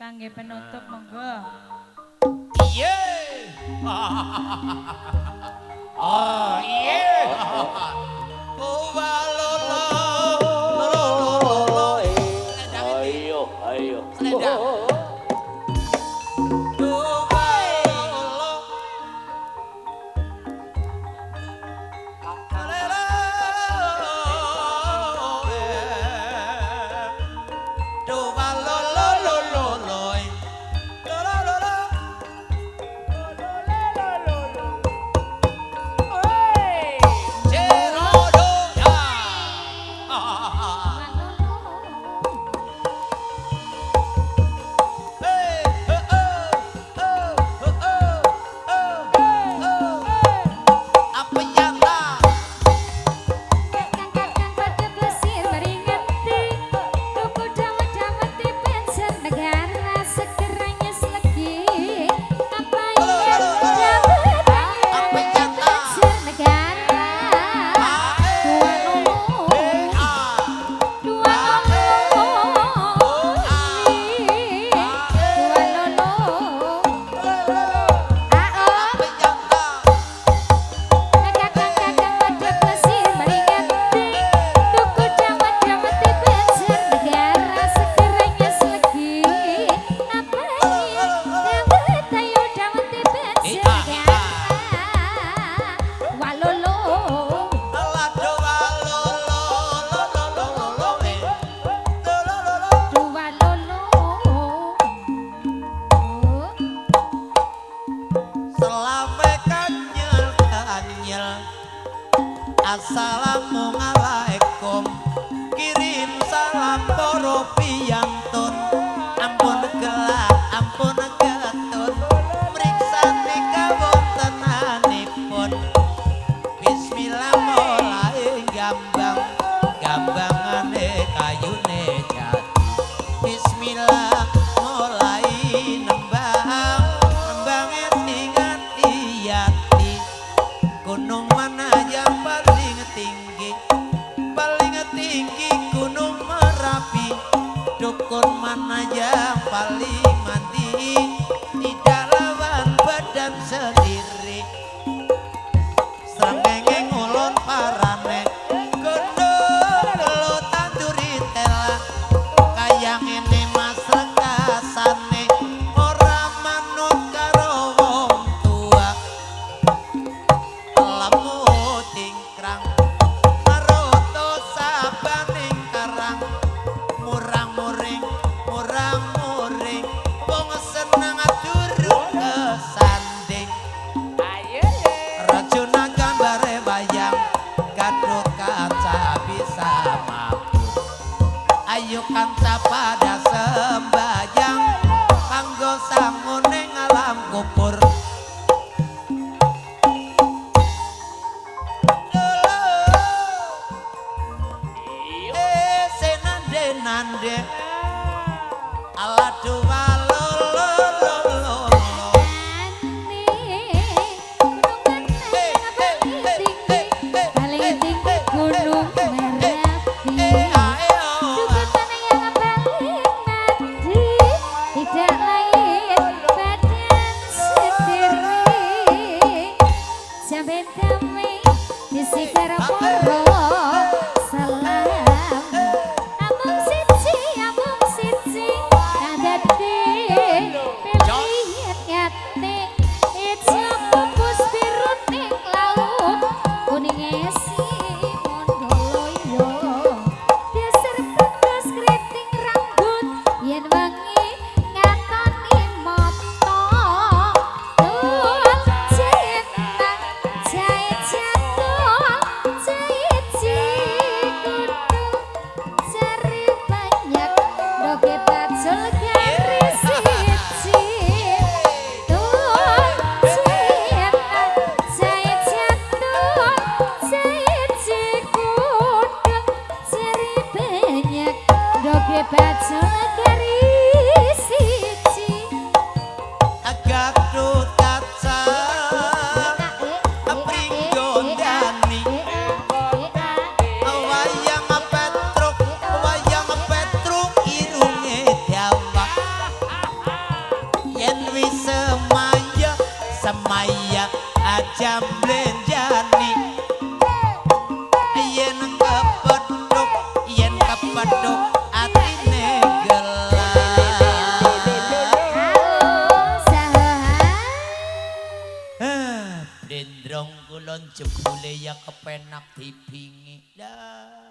Kangge penutup monggo. Iya. Oh iya. Ayo, ayo. Assalamualaikum, kirim salam poro piyantun, ampun gelak, ampun getun, mriksani kawontenanipun. Bismillah mulai gambang, gambangane kayune jati. Bismillah mulai nembang, nembange tingan iyati. Gunung mana yang paling tinggi? Paling tinggi Gunung Merapi. Dukun mana yang paling mandi? Tidak lawan badan sendiri. Srengenge ngulon parane, godhong telu tanduri tela. Kaya ngene mas rekasane, ora manut karo wong tua. Lemu tingkrang maroto sabaning karang, murang-muring, murang-muring, wong seneng benjani yen kepedhuk atine gelap Blendrong kulon jebule ya kepenak dibingi dah